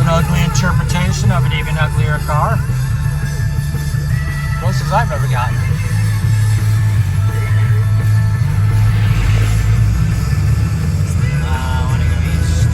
Ugly interpretation of an even uglier car. Closest I've ever gotten. I want to go east.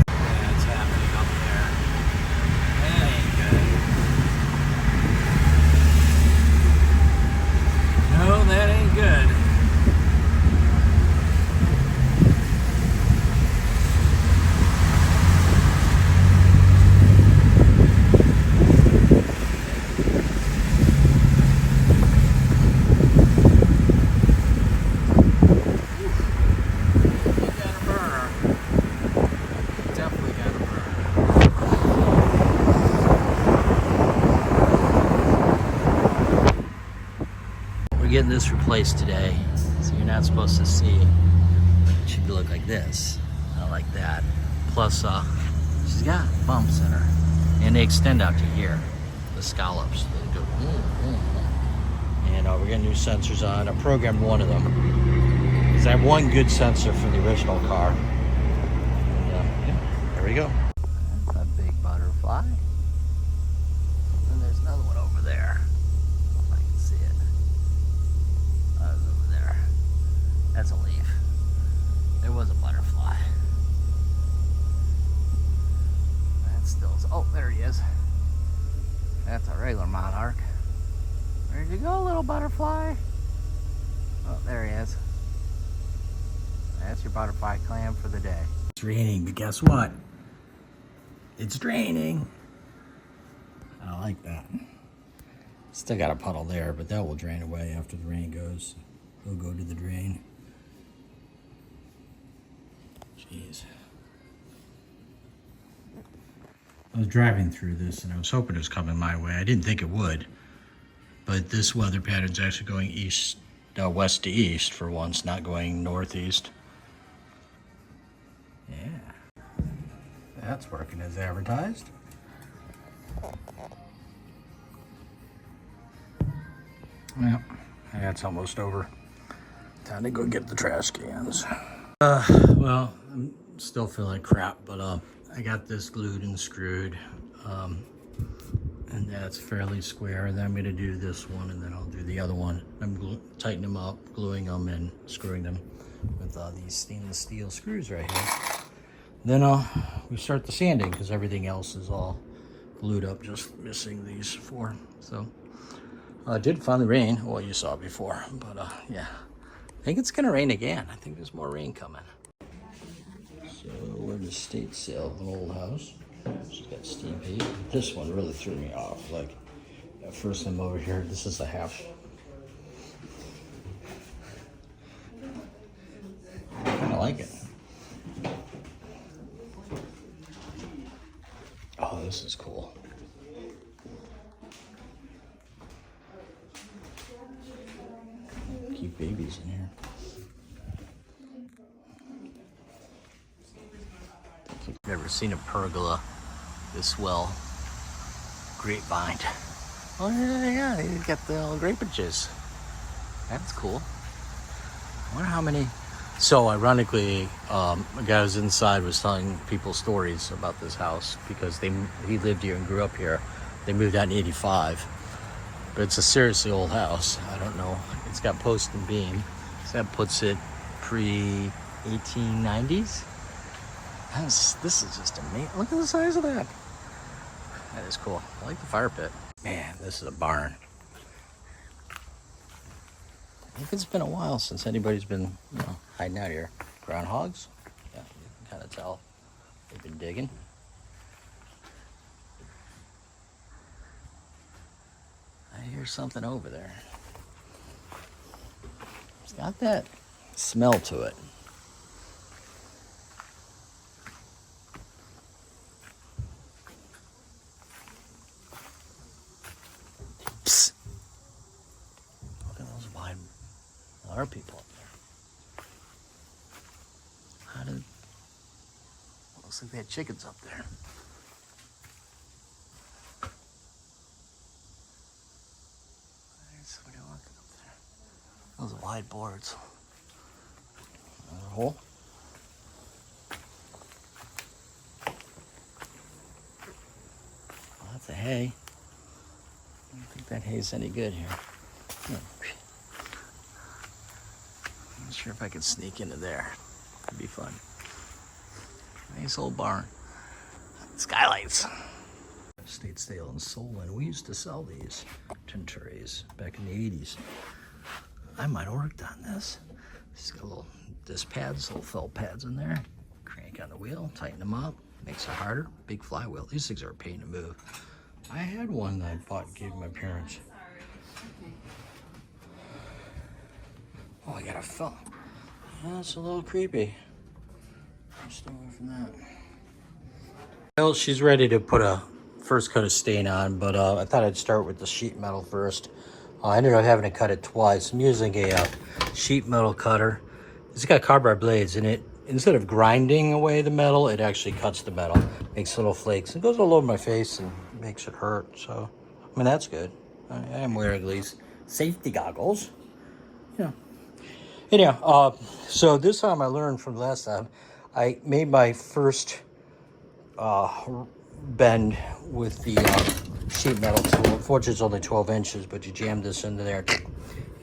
That's happening up there. That ain't good. No, that ain't good. Getting this replaced today, so you're not supposed to see. It should look like this, not like that. Plus, she's got bumps in her, and they extend out to here. The scallops, they go. And we're getting new sensors on. I programmed one of them because I have one good sensor from the original car. And, yeah, there we go. That's a big butterfly. And there's another one over there. If I can see it. Over there. That's a leaf. There was a butterfly. That's still. Oh, there he is. That's a regular monarch. Where'd you go, little butterfly? Oh, there he is. That's your butterfly clam for the day. It's raining, but guess what? It's draining. I like that. Still got a puddle there, but that will drain away after the rain goes. It'll go to the drain. Jeez. I was driving through this and I was hoping it was coming my way. I didn't think it would. But this weather pattern's actually going east, west to east for once, not going northeast. Yeah. That's working as advertised. Well, that's almost over. Time to go get the trash cans. Well, I'm still feeling like crap, but I got this glued and screwed, and that's fairly square. And then I'm gonna do this one, and then I'll do the other one. I'm tightening them up, gluing them, and screwing them with these stainless steel screws right here. Then we start the sanding because everything else is all glued up, just missing these four. So. It did finally rain. Well, you saw it before, but yeah. I think it's gonna rain again. I think there's more rain coming. So we're at an estate sale of an old house. She's got steam heat. This one really threw me off. Like, at first I'm over here, this is a half. I kinda like it. Oh, this is cool. Cute babies in here. Never seen a pergola this well grapevine. Oh yeah, you got the old grapages. That's cool. I wonder how many. So ironically, a guy who's inside was telling people stories about this house because he lived here and grew up here. They moved out in 85. But it's a seriously old house. I don't know. It's got post and beam. So that puts it pre-1890s. This is just amazing. Look at the size of that. That is cool. I like the fire pit. Man, this is a barn. I think it's been a while since anybody's been, hiding out here. Groundhogs? Yeah, you can kind of tell they've been digging. I hear something over there. It's got that smell to it. Psst. Look at those wide. There are people up there. Looks like they had chickens up there. There's somebody walking up there. Those wide boards. Another hole. Well, that's a hay. I don't think that hay's any good here. I'm not sure if I can sneak into there. It'd be fun. Nice old barn. Skylights. State Stale in Solon. We used to sell these Tenturis back in the 80s. I might have worked on this. It's got little disc pads, little felt pads in there. Crank on the wheel, tighten them up, makes it harder. Big flywheel. These things are a pain to move. I had one that I bought and gave my parents. Oh, I got a phone. That's a little creepy. Stay away from that. Well, she's ready to put a first coat of stain on, but I thought I'd start with the sheet metal first. I ended up having to cut it twice. I'm using a sheet metal cutter. It's got carbide blades in it. Instead of grinding away the metal, it actually cuts the metal, makes little flakes. It goes all over my face and makes it hurt. So, I mean, that's good. I am wearing these safety goggles. Yeah. Anyhow, so this time I learned from last time. I made my first bend with the sheet metal tool. Unfortunately, it's only 12 inches, but you jam this into there,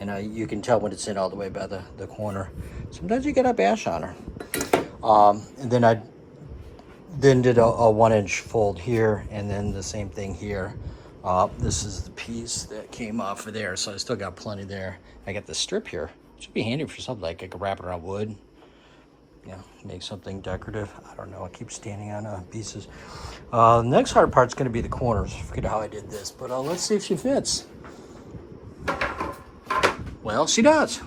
and you can tell when it's in all the way by the corner. Sometimes you get a bash on her. And then I did a 1-inch fold here, and then the same thing here. This is the piece that came off of there, so I still got plenty there. I got the strip here. It should be handy for something like I could wrap it around wood. Make something decorative. I don't know. I keep standing on pieces. The next hard part's going to be the corners. I forget how I did this, but let's see if she fits. Well, she does.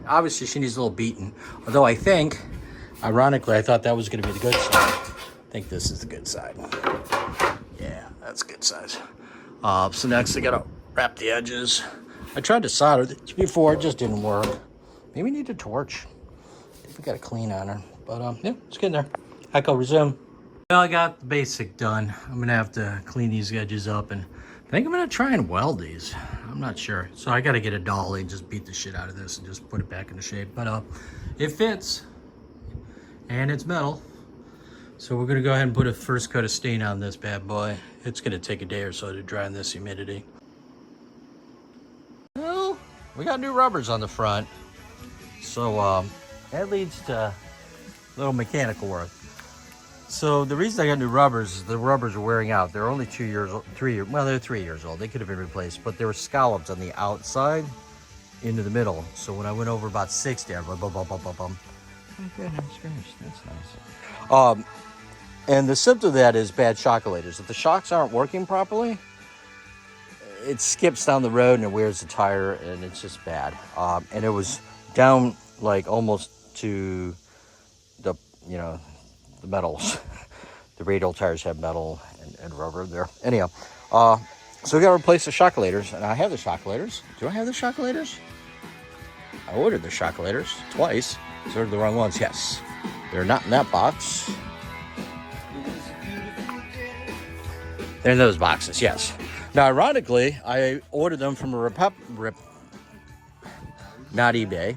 Obviously, she needs a little beaten. Although I think, ironically, I thought that was going to be the good side. I think this is the good side. Yeah, that's good size. So next, I got to wrap the edges. I tried to solder this before. It just didn't work. Maybe we need a torch. We got a clean on her, but yeah, it's getting there. Echo, resume. Well, I got the basic done. I'm gonna have to clean these edges up, and I think I'm gonna try and weld these. I'm not sure, so I gotta get a dolly and just beat the shit out of this and just put it back into shape. But it fits, and it's metal. So we're gonna go ahead and put a first coat of stain on this bad boy. It's gonna take a day or so to dry in this humidity. Well, we got new rubbers on the front, so that leads to a little mechanical work. So the reason I got new rubbers is the rubbers are wearing out. They're only 2 years old, well, they're 3 years old. They could have been replaced, but there were scallops on the outside into the middle. So when I went over about 60, I went bum, bum, bum, bum, bum. Okay, that's nice. And the symptom of that is bad shockulators. If the shocks aren't working properly, it skips down the road and it wears the tire, and it's just bad. And it was down like almost to the the metals. The radial tires have metal and rubber there. Anyhow, so we got to replace the shockulators, and I have the shockulators. Do I have the shockulators? I ordered the shockulators twice. So they're the wrong ones. Yes, they're not in that box. They're in those boxes. Yes. Now, ironically, I ordered them from a not eBay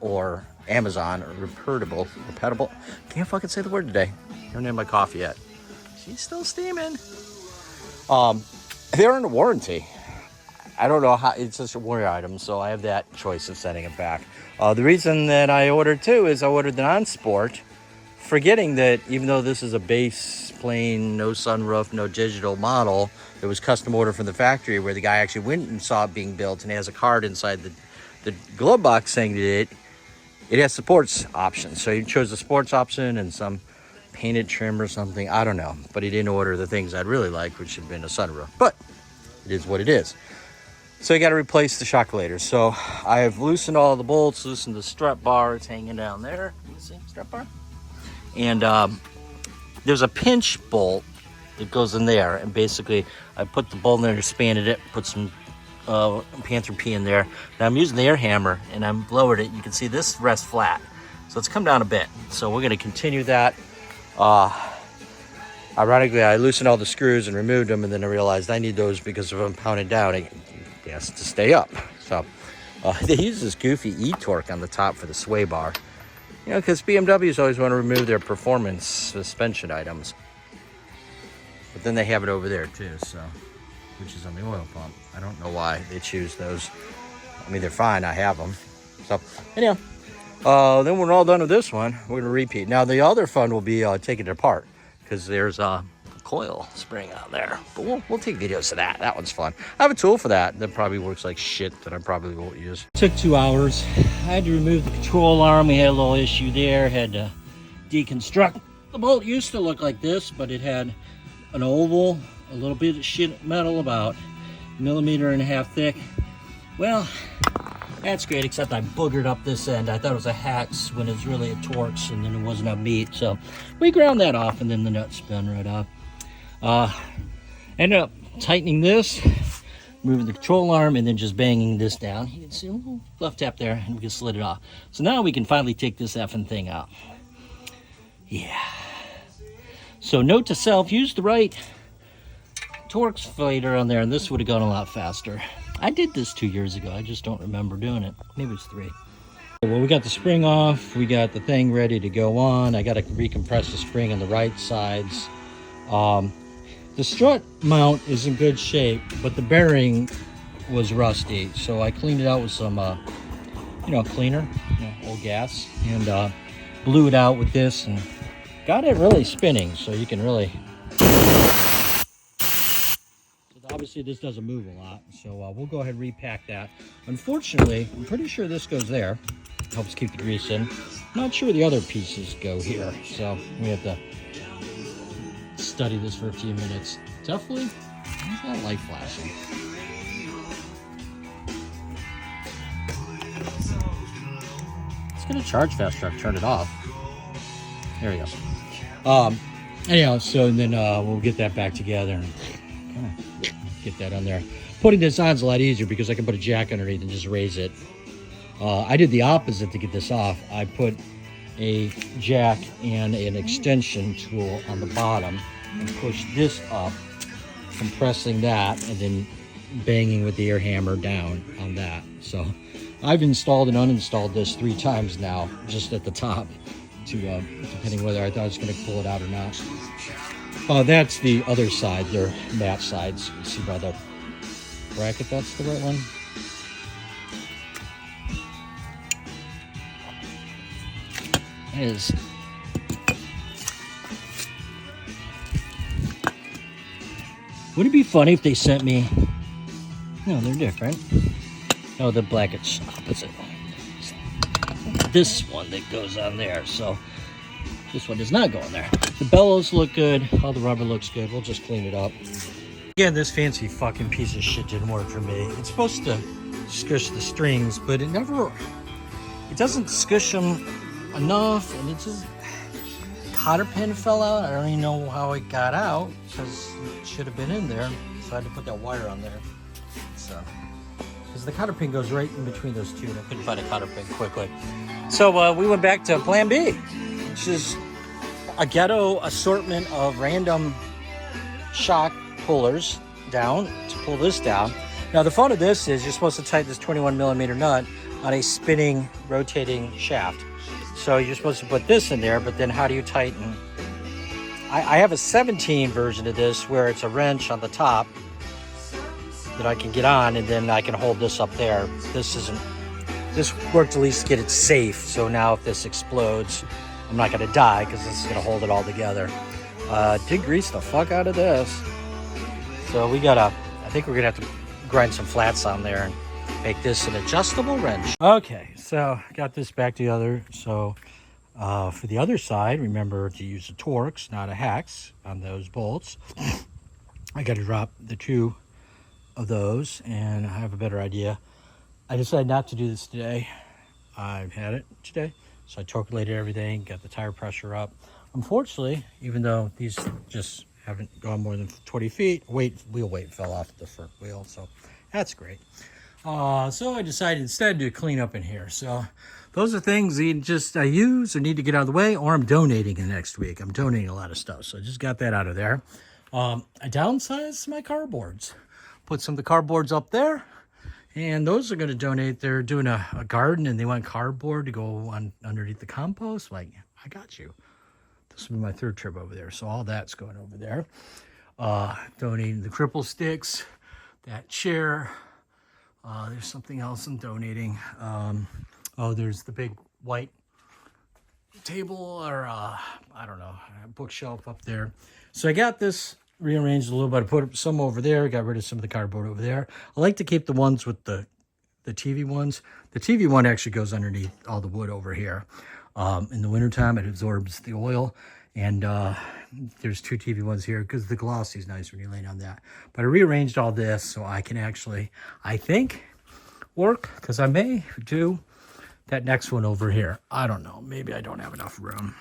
or Amazon or reputable. Can't fucking say the word today. Haven't had my coffee yet. She's still steaming. they're under warranty. I don't know how, it's just a warranty item, so I have that choice of sending it back. The reason that I ordered two is I ordered the non-sport, forgetting that even though this is a base, plain, no sunroof, no digital model, it was custom ordered from the factory where the guy actually went and saw it being built, and he has a card inside the glove box saying that it has sports options. So he chose the sports option and some painted trim or something. I don't know. But he didn't order the things I'd really like, which had been a sunroof. But it is what it is. So you got to replace the shockulator. So I have loosened all the bolts, loosened the strut bar. It's hanging down there. You see strut bar? And there's a pinch bolt that goes in there. And basically, I put the bolt in there, expanded it, put some Panther P in there. Now I'm using the air hammer, and I'm lowered it. You can see this rests flat. So it's come down a bit. So we're going to continue that. Ironically, I loosened all the screws and removed them, and then I realized I need those because if I'm pounding down, it has to stay up. So they use this goofy E-torque on the top for the sway bar. You know, because BMWs always want to remove their performance suspension items. But then they have it over there too, so, which is on the oil pump. I don't know why they choose those. I mean, they're fine. I have them. So anyhow, then when we're all done with this one, we're going to repeat. Now, the other fun will be taking it apart because there's a coil spring out there. But we'll take videos of that. That one's fun. I have a tool for that probably works like shit that I probably won't use. Took 2 hours. I had to remove the control arm. We had a little issue there. Had to deconstruct. The bolt used to look like this, but it had an oval, a little bit of shit metal, about 1.5 millimeters thick. Well, that's great, except I boogered up this end. I thought it was a Hatch when it's really a Torx, and then it wasn't a meat. So we ground that off, and then the nut spun right off. Ended up tightening this, moving the control arm, and then just banging this down. You can see a little left tap there, and we can slid it off. So now we can finally take this effing thing out. Yeah. So note to self, use the right Torx fader on there, and this would have gone a lot faster. I did this 2 years ago. I just don't remember doing it. Maybe it was 3. Well, we got the spring off. We got the thing ready to go on. I got to recompress the spring on the right sides. The strut mount is in good shape, but the bearing was rusty. So I cleaned it out with some, cleaner, old gas, and blew it out with this and got it really spinning. So you can really... Obviously, this doesn't move a lot, so we'll go ahead and repack that. Unfortunately, I'm pretty sure this goes there. Helps keep the grease in. Not sure the other pieces go here, so we have to study this for a few minutes. Definitely, where's that light flashing? It's gonna charge faster. I've turned it off. There we go. Anyhow, so then we'll get that back together and get that on there. Putting this on is a lot easier because I can put a jack underneath and just raise it. I did the opposite to get this off. I put a jack and an extension tool on the bottom and pushed this up, compressing that, and then banging with the air hammer down on that. So I've installed and uninstalled this 3 times now, just at the top, to depending whether I thought I was going to pull it out or not. That's the other side. They're mat sides. You see by the bracket, that's the right one. It is. Would it be funny if they sent me... No, they're different. No, the bracket's opposite. This one that goes on there, so this one does not go in there. The bellows look good. All the rubber looks good. We'll just clean it up. Again, this fancy fucking piece of shit didn't work for me. It's supposed to squish the strings, but it doesn't squish them enough, and it's just... cotter pin fell out. I don't even know how it got out because it should have been in there. So I had to put that wire on there. So, because the cotter pin goes right in between those two, and I couldn't find a cotter pin quickly. So we went back to Plan B, which is a ghetto assortment of random shock pullers down to pull this down. Now the fun of this is you're supposed to tighten this 21mm nut on a spinning, rotating shaft. So you're supposed to put this in there, but then how do you tighten? I have a 17 version of this where it's a wrench on the top that I can get on, and then I can hold this up there. This worked to at least get it safe. So now if this explodes, I'm not gonna die because this is gonna hold it all together. Did grease the fuck out of this. So I think we're gonna have to grind some flats on there and make this an adjustable wrench. Okay, so got this back together. So for the other side, remember to use the Torx, not a hex, on those bolts. I got to drop the 2 of those, and I have a better idea. I decided not to do this today. I've had it today, so I torque-related everything, got the tire pressure up. Unfortunately, even though these just haven't gone more than 20 feet, wheel weight fell off the front wheel, so that's great. So I decided instead to clean up in here. So those are things I use or need to get out of the way, or I'm donating in next week. I'm donating a lot of stuff, so I just got that out of there. I downsized my cardboards. Put some of the cardboards up there, and those are going to donate. They're doing a garden, and they want cardboard to go on underneath the compost. Like, I got you. This will be my 3rd trip over there, so all that's going over there. Donating the cripple sticks, that chair. There's something else I'm donating. There's the big white table, or I don't know, a bookshelf up there. So I got this rearranged a little bit. I put some over there, got rid of some of the cardboard over there. I like to keep the ones with the TV ones. The TV one actually goes underneath all the wood over here. In the wintertime, it absorbs the oil. And there's 2 TV ones here because the glossy is nice when you're laying on that. But I rearranged all this so I can actually, I think, work, because I may do that next one over here. I don't know. Maybe I don't have enough room.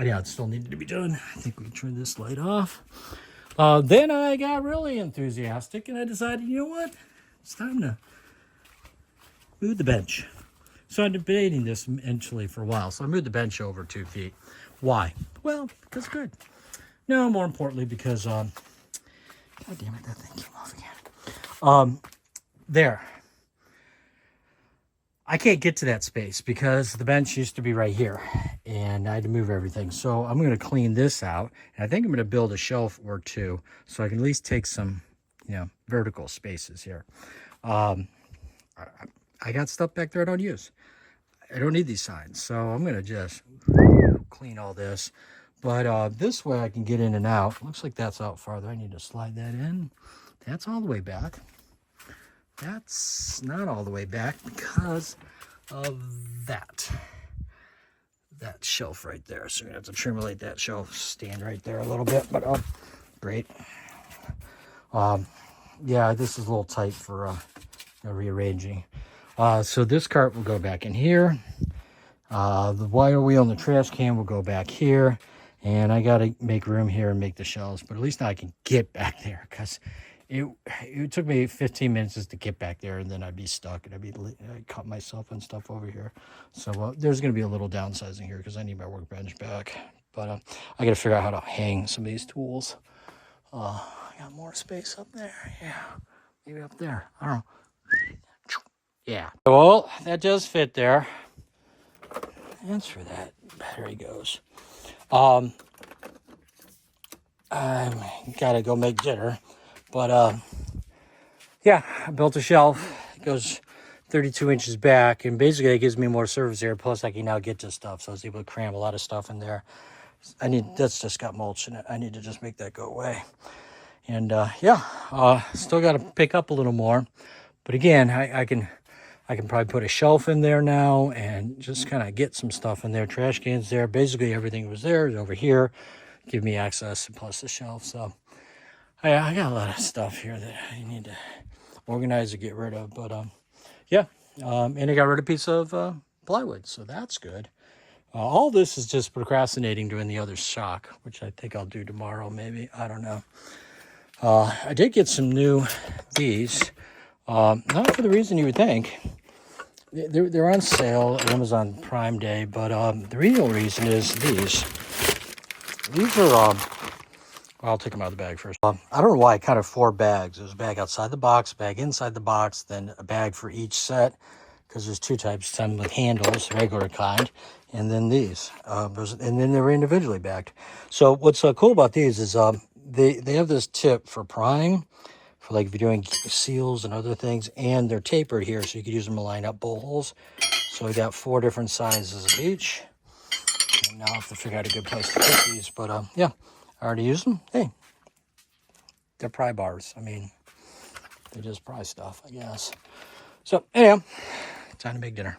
Yeah, it still needed to be done. I think we can turn this light off. Then I got really enthusiastic, and I decided, you know what? It's time to move the bench. So I'm debating this mentally for a while. So I moved the bench over 2 feet. Why? Well, because it's good. No, more importantly, because, God damn it, that thing came off again. There. I can't get to that space because the bench used to be right here, and I had to move everything. So I'm going to clean this out, and I think I'm going to build a shelf or 2 so I can at least take some, vertical spaces here. I got stuff back there I don't use. I don't need these signs, so I'm going to just clean all this. But this way I can get in and out. Looks like that's out farther. I need to slide that in. That's all the way back. That's not all the way back because of that shelf right there. So you're going to have to trimulate that shelf stand right there a little bit, but great. Yeah, this is a little tight for rearranging. So this cart will go back in here. The wire wheel and the trash can will go back here. And I got to make room here and make the shelves, but at least now I can get back there because it took me 15 minutes just to get back there, and then I'd be stuck, and I'd cut myself and stuff over here. So there's going to be a little downsizing here because I need my workbench back. But I got to figure out how to hang some of these tools. I got more space up there. Yeah, maybe up there. I don't know. Yeah. Well, that does fit there. That's where that battery goes. I gotta go make dinner. But, yeah, I built a shelf. It goes 32 inches back, and basically it gives me more surface area. Plus, I can now get to stuff, so I was able to cram a lot of stuff in there. That's just got mulch in it. I need to just make that go away. And, still got to pick up a little more. But again, I can probably put a shelf in there now and just kind of get some stuff in there. Trash cans there. Basically, everything was there is over here. Give me access, plus the shelf, so... I got a lot of stuff here that I need to organize or get rid of, but and I got rid of a piece of plywood, so that's good. All this is just procrastinating doing the other shock, which I think I'll do tomorrow, maybe. I don't know. I did get some new these, not for the reason you would think. They're on sale at Amazon Prime Day, but the real reason is these. These are... I'll take them out of the bag first. I don't know why I counted 4 bags. There's a bag outside the box, a bag inside the box, then a bag for each set, because there's 2 types, some with handles, regular kind, and then these. And then they were individually bagged. So what's cool about these is they have this tip for prying, for like if you're doing seals and other things. And they're tapered here, so you could use them to line up bowl holes. So we got 4 different sizes of each. And now I have to figure out a good place to put these. But yeah, I already used them. Hey, they're pry bars. I mean, they just pry stuff, I guess. So anyhow, time to make dinner.